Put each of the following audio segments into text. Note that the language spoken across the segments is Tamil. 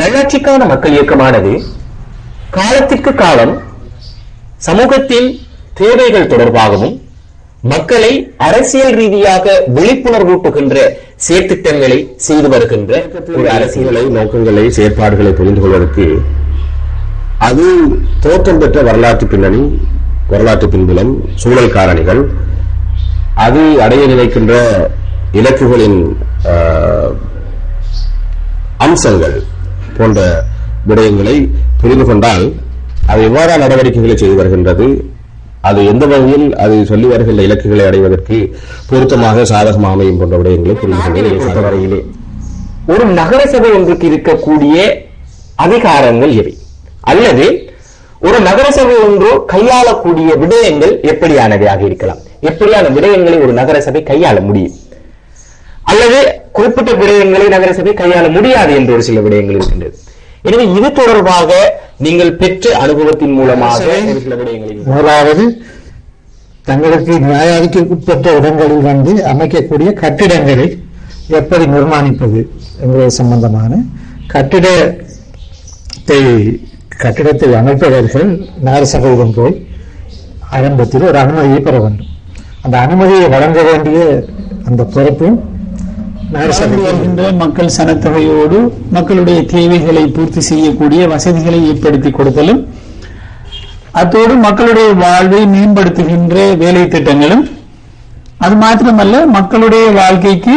நல்லாட்சிக்கான மக்கள் இயக்கமானது காலத்திற்கு காலம் சமூகத்தின் தேவைகள் தொடர்பாகவும் மக்களை அரசியல் ரீதியாக விழிப்புணர்வூட்டுகின்ற செயற்திட்டங்களை செய்து வருகின்ற ஒரு அரசியலை, நோக்கங்களை, செயற்பாடுகளை புரிந்து கொள்வதற்கு அது தோற்றம் பெற்ற வரலாற்று பின்னணி, வரலாற்று பின்புலம், சூழல் காரணிகள், அது அடைய நினைக்கின்ற இலக்குகளின் அம்சங்கள் போன்ற விடயங்களை புரிந்து கொண்டால் அது எவ்வாறு நடவடிக்கைகளை செய்து வருகின்றது, அது எந்த வகையில் அது சொல்லி வருகின்ற இலக்குகளை அடைவதற்கு பொருத்தமாக சாதகமாக அமையும் போன்ற விடயங்களை புரிந்து கொண்டு வரையிலே ஒரு நகர சபை ஒன்றுக்கு இருக்கக்கூடிய அதிகாரங்கள் எவை, அல்லது ஒரு நகரசபை ஒன்று கையாளக்கூடிய விடயங்கள் எப்படியானவையாக இருக்கலாம், எப்படியான விடயங்களை ஒரு நகரசபை கையாள முடியும், அல்லது குறிப்பிட்ட விடயங்களை நகரசபை கையாள முடியாது என்ற ஒரு சில விடயங்கள் இருக்கின்றது. எனவே இது தொடர்பாக நீங்கள் பெற்ற அனுபவத்தின் மூலமாக சில விடயங்களை, முதலாவது தங்களுக்கு நியாயாதிக்குட்பட்ட இடங்களில் அமைக்கக்கூடிய கட்டிடங்களை எப்படி நிர்மாணிப்பது என்பது சம்பந்தமான கட்டிடத்தை அமைப்பவர்கள் நகரசபையிடம் போய் ஆரம்பத்தில் ஒரு அனுமதியை பெற வேண்டும். அந்த அனுமதியை வழங்க வேண்டிய அந்த பொறுப்பும் வருகின்ற மக்கள் சனத்தொகையோடு மக்களுடைய தேவைகளை பூர்த்தி செய்யக்கூடிய வசதிகளை ஏற்படுத்தி கொடுத்தலும், அத்தோடு மக்களுடைய வாழ்வை மேம்படுத்துகின்ற வேலை திட்டங்களும், அது மாத்திரமல்ல மக்களுடைய வாழ்க்கைக்கு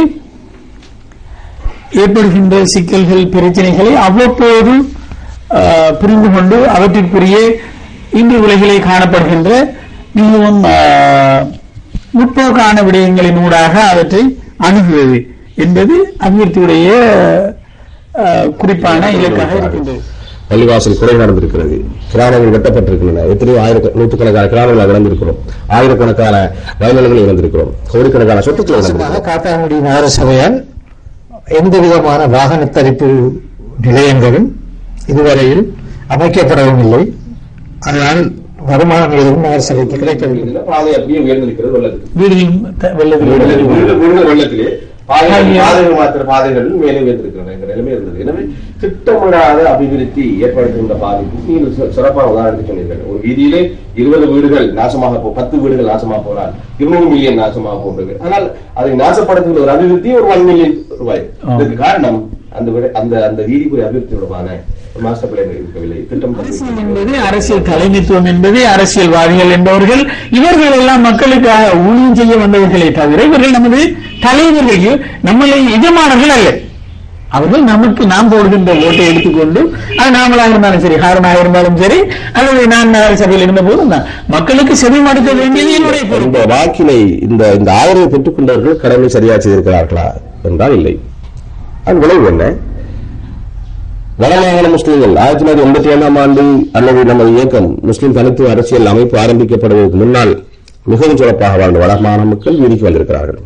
ஏற்படுகின்ற சிக்கல்கள், பிரச்சனைகளை அவ்வப்போது புரிந்து கொண்டு அவற்றிற்குரிய இன்று உலகிலே காணப்படுகின்ற மிகவும் முற்போக்கான விடயங்களின் ஊடாக அவற்றை அணுகுவது என்பது அபிவிருத்தியுடைய குறிப்பான இலக்காக இருக்கின்றது. பள்ளிவாசல் குறை நடந்திருக்கிறது, கிராமங்கள் வெட்டப்பட்டிருக்கின்றன, எத்தனையோ நூற்றுக்கணக்கான கிராமங்கள் இழந்திருக்கிறோம், ஆயிரக்கணக்கான வயல்நிலங்கள் இழந்திருக்கிறோம், கோடிக்கணக்கான சொத்துக்களை காத்தாங்குடி நகரசபையால் எந்த விதமான வாகன தரிப்பு நிலையங்களும் இதுவரையில் அமைக்கப்படவும் இல்லை. அதனால் வருமானம் எதுவும் நகரசபைக்கு கிடைக்கவில்லை. பாதை அப்படியே உயர்ந்திருக்கிறது, வெள்ளத்திலே பாதைகள் மேலே உயர்ந்திருக்கின்றன என்ற நிலைமை இருந்தது. எனவே திட்டமிடாத அபிவிருத்தி ஏற்படுத்துகின்ற பாதிப்பு நீங்கள் சிறப்பான உதாரணத்தை சொன்னீர்கள். ஒரு வீதியிலே 20 வீடுகள் நாசமாக 10 வீடுகள் நாசமாக போனால் 200 மில்லியன் நாசமாக போன்றது. ஆனால் அதை நாசப்படுத்துகிற ஒரு அபிவிருத்தி ஒரு 1 மில்லியன் ரூபாய். இதற்கு காரணம் அந்த வீதிக்குரிய அபிவிருத்தி தொடர்பான மாஸ்டர் பிளான் இருக்கவில்லை. திட்டம் என்பது அரசியல் தலைமைத்துவம் என்பது அரசியல்வாதிகள் என்பவர்கள் இவர்கள் எல்லாம் மக்களுக்காக ஊழியம் செய்ய வந்தவர்களை தவிர இவர்கள் நமது தலைவர்கள், நம்மளை எஜமானர்கள் அல்ல. அவர்கள் நமக்கு நாம் போடுகின்ற ஓட்டை எடுத்துக்கொண்டு அது நாமளாக இருந்தாலும் சரி, ஹாரனாக இருந்தாலும் சரி, அல்லது நான் சபையில் இருந்த போதும் தான் மக்களுக்கு செவி மடுக்க வேண்டியது என்னுடைய பொறுப்பு. வாக்கினை இந்த ஆதரவை பெற்றுக் கொண்டவர்கள் கடமை சரியாக செய்திருக்கிறார்களா என்றால் இல்லை. அது விளைவு என்ன? வடமாகாண முஸ்லீம்கள் 1987ஆம் ஆண்டு அல்லது நமது இயக்கம் முஸ்லீம் தனித்துவ அரசியல் அமைப்பு ஆரம்பிக்கப்படுவதற்கு முன்னால் மிகவும் சிறப்பாக வாழ்ந்த வடமாகாண மக்கள் வீதிக்கு வந்திருக்கிறார்கள்.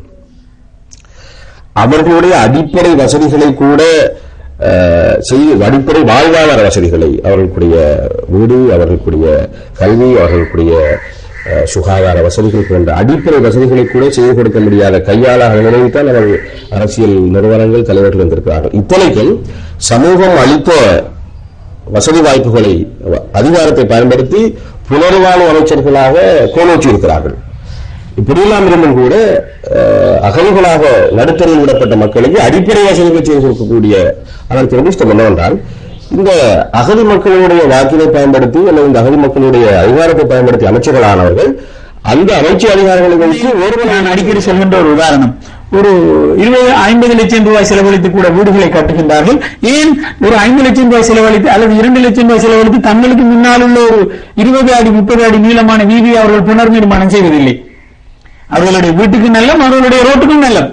அவர்களுடைய அடிப்படை வசதிகளை கூட அடிப்படை வாழ்வாதார வசதிகளை, அவர்களுடைய வீடு, அவர்களுடைய கல்வி, அவர்களுடைய சுகாதார வசதிகள் போன்ற அடிப்படை வசதிகளை கூட செய்து கொடுக்க முடியாத கையாளாக நினைவுத்தான் அவர்கள் அரசியல் நிறுவனங்கள், தலைவர்கள் வந்திருக்கிறார்கள். இத்தனைக்கும் சமூகம் அளித்த வசதி வாய்ப்புகளை, அதிகாரத்தை பயன்படுத்தி புனர்வாழ்வு அமைச்சர்களாக கோலோச்சி இருக்கிறார்கள். இப்படியெல்லாம் இருந்தும் கூட அகதிகளாக நடுத்தரில் விடப்பட்ட மக்களுக்கு அடிப்படை வசதிகளை செய்து கொடுக்கக்கூடிய அதற்கு நிர்திஷ்டம் என்னவென்றால், இந்த அகதி மக்களுடைய வாக்கினை பயன்படுத்தி அல்லது இந்த அகதி மக்களுடைய அதிகாரத்தை பயன்படுத்தி அமைச்சர்களானவர்கள் அந்த அமைச்சு அதிகாரங்களை வைத்து நான் அடிக்கடி சொல்கின்ற ஒரு உதாரணம், ஒரு 50 லட்சம் ரூபாய் செலவழித்து கூட வீடுகளை கட்டுகின்றார்கள். ஏன் ஒரு 5 லட்சம் ரூபாய் செலவழித்து அல்லது 2 லட்சம் ரூபாய் செலவழித்து தங்களுக்கு முன்னால் உள்ள ஒரு 20 அடி 30 அடி நீளமான வீதியை அவர்கள் புனர்நிர்மாணம் செய்வதில்லை. அவர்களுடைய வீட்டுக்கு நல்லம், அவர்களுடைய ரோட்டுக்கும் நல்லம்.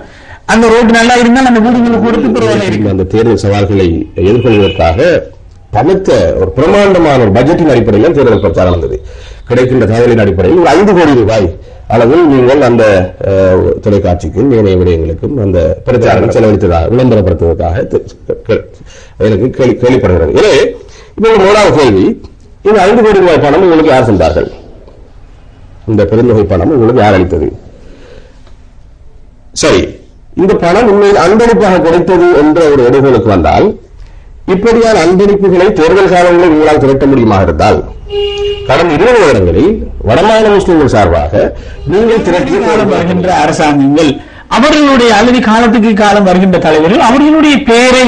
அந்த ரோடு நல்லா இருந்தால் அந்த வீடுகளுக்கு கொடுத்து பெறுவாங்க. அந்த தேர்தல் சவால்களை எதிர்கொள்வதற்காக பலத்த ஒரு பிரமாண்டமான ஒரு பட்ஜெட்டின் அடிப்படையில் தேர்தல் பிரச்சாரம் வந்தது. கிடைக்கின்ற தகவலின் அடிப்படையில் ஒரு 5 கோடி ரூபாய் அளவில் நீங்கள் அந்த தொலைக்காட்சிக்கும் ஏனைய விடயங்களுக்கும் அந்த பிரச்சாரங்கள் செலவழித்ததாக விளம்பரப்படுத்துவதற்காக எனக்கு கேள்விப்படுகிறது. எனவே இப்போ முதலாவது கேள்வி, இந்த 5 கோடி ரூபாய் பணம் உங்களுக்கு யார் சென்றார்கள்? இந்த பெருந்தொகை பணம் உங்களுக்கு யார் அளித்தது? சரி, இந்த பணம் உண்மையில் அன்பளிப்பாக கிடைத்தது என்ற ஒரு எடுகளுக்கு வந்தால், இப்படியான அன்பளிப்புகளை தேர்தல் காலங்களில் உங்களால் திரட்ட முடியுமா இருந்தால், கடந்த 20 வருடங்களில் வடமாநில முஸ்லிம்கள் சார்பாக நீங்கள் திரட்டி வருகின்ற அரசாங்கங்கள், அவர்களுடைய அல்லது காலத்துக்கு காலம் வருகின்ற தலைவர்கள் அவர்களுடைய பெயரை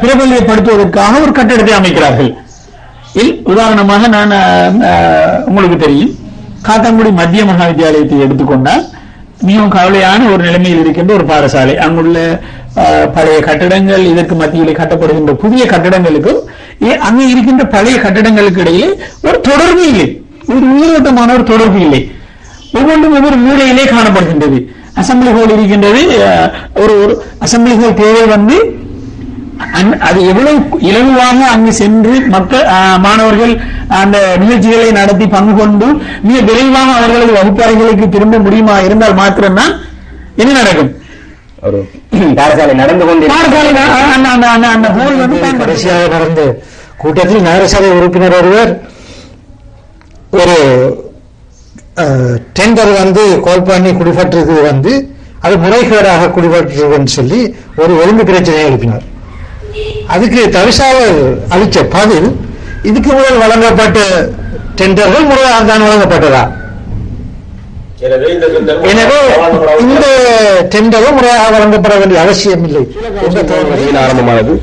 பிரபல்யப்படுத்துவதற்காக ஒரு கட்டடத்தை அமைக்கிறார்கள். உதாரணமாக நான் உங்களுக்கு தெரியும், காத்தாங்குடி மத்திய மகா வித்தியாலயத்தை எடுத்துக்கொண்டால் மிகவும் கவலையான ஒரு நிலைமையில் இருக்கின்ற ஒரு பாடசாலை. அங்குள்ள பழைய கட்டடங்கள், இதற்கு மத்தியிலே கட்டப்படுகின்ற புதிய கட்டடங்களுக்கும் அங்கே இருக்கின்ற பழைய கட்டடங்களுக்கு இடையிலே ஒரு தொடர்பு இல்லை, ஒரு உயிரோட்டமான ஒரு தொடர்பு இல்லை. ஒவ்வொன்றும் ஒவ்வொரு மூலையிலே காணப்படுகின்றது. அசம்பிளி ஹால் இருக்கின்றது. ஒரு அசம்பிளி ஹால் தேவை வந்து அது எவ்வளவு இலகுவாக அங்கு சென்று மக்கள் மாணவர்கள் அந்த நிகழ்ச்சிகளை நடத்தி பங்கு கொண்டு மிக விரைவாக அவர்களது வகுப்பறைகளுக்கு திரும்ப முடியுமா இருந்தால் மாத்திரம்தான் என்ன நடக்கும். பாடசாலை நடந்து கொண்டு கடைசியாக நடந்த கூட்டத்தில் நகரசபை உறுப்பினர் ஒருவர் ஒரு டெண்டர் வந்து கால் பண்ணி குடிபற்றது வந்து அது முறைகேடாக குடிபற்றுன்னு சொல்லி ஒரு ஒழுங்கு பிரச்சனையை எழுப்பினார். அதுக்கு தவிசாளர் அளித்த பதில், இதுக்கு முதல் வழங்கப்பட்ட டெண்டர்கள் முறையாக தான் வழங்கப்பட்டதா, எனவே இந்த டெண்டரும் முறையாக வழங்கப்பட வேண்டிய அவசியம் இல்லை என்ற ஆரம்பமானது.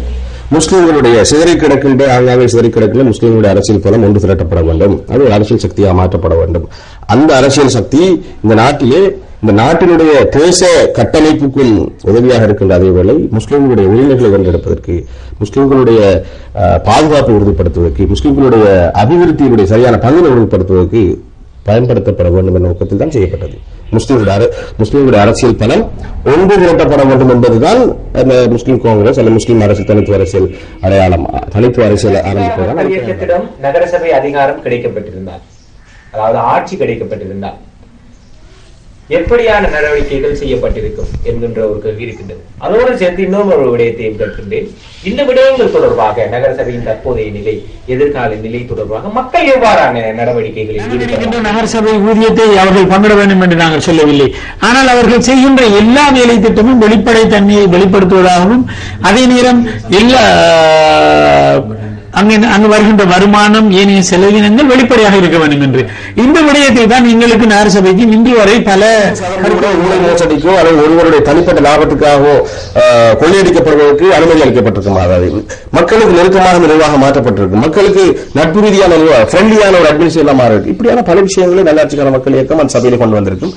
முஸ்லிம்களுடைய சிதறி கிடக்கின்ற ஆங்காங்கே சிதறி கிடக்கின்ற முஸ்லிம்களுடைய அரசியல் பலம் ஒன்று திரட்டப்பட வேண்டும். அது ஒரு அரசியல் சக்தியாக மாற்றப்பட வேண்டும். அந்த அரசியல் சக்தி இந்த நாட்டிலே, இந்த நாட்டினுடைய தேச கட்டமைப்புக்கும் உதவியாக இருக்கின்ற அதேவேளை முஸ்லிம்களுடைய உரிமைகளை வென்றெடுப்பதற்கு, முஸ்லிம்களுடைய பாதுகாப்பை உறுதிப்படுத்துவதற்கு, முஸ்லிம்களுடைய அபிவிருத்தியுடைய சரியான பங்கினை உறுதிப்படுத்துவதற்கு பயன்படுத்தப்பட வேண்டும் என்ற நோக்கத்தில் தான் செய்யப்பட்டது. முஸ்லிம்களுடைய அரசியல் பலம் ஒன்று திரட்டப்பட வேண்டும் என்பதுதான் அந்த முஸ்லிம் காங்கிரஸ் அல்லது முஸ்லிம் அரசியல் தனித்துவ அரசியல் அடையாளம், தனித்துவ அரசியல் ஆரம்பிப்பதுதான். நகரசபை அதிகாரம் கிடைக்கப்பட்டிருந்தால், அதாவது ஆட்சி கிடைக்கப்பட்டிருந்தால் எப்படியான நடவடிக்கைகள் செய்யப்பட்டிருக்கும் என்கின்ற ஒரு கேள்வி இருக்கின்றது. அதோடு சேர்த்து இன்னும் ஒரு விடயத்தையும் கேட்கின்றேன். இந்த விடயங்கள் தொடர்பாக, நகரசபையின் தற்போதைய நிலை, எதிர்கால நிலை தொடர்பாக மக்கள் எவ்வாறான நடவடிக்கைகளில் நகரசபை ஊதியத்தை அவர்கள் பங்கிட வேண்டும் என்று நாங்கள் சொல்லவில்லை. ஆனால் அவர்கள் செய்கின்ற எல்லா வேலை திட்டமும் வெளிப்படைத்தன்மையை வெளிப்படுத்துவதாகவும், அதே நேரம் எல்லா அங்கு வருகின்ற வருமானம், ஏனைய செலவினங்கள் வெளிப்படையாக இருக்க வேண்டும் என்று இந்த விடயத்தை தான் எங்களுக்கு நகரசபைக்கு இன்று வரை பல ஊழல் மோசடிக்கோ அல்லது ஒருவருடைய தனிப்பட்ட லாபத்துக்காகவோ கொள்ளையடிக்கப்படுவதற்கு அனுமதி அளிக்கப்பட்டிருக்கும். மக்களுக்கு நெருக்கமாக நிர்வாகம் மாற்றப்பட்டிருக்கு, மக்களுக்கு நட்பு ரீதியான ஃப்ரெண்ட்லியான ஒரு அட்மினிஸ்ட்ரேஷன் மாறி இருக்கு. இப்படியான பல விஷயங்களை நல்லாட்சிக்கான மக்கள் இயக்கம் அந்த சபையில கொண்டு வந்திருக்கும்.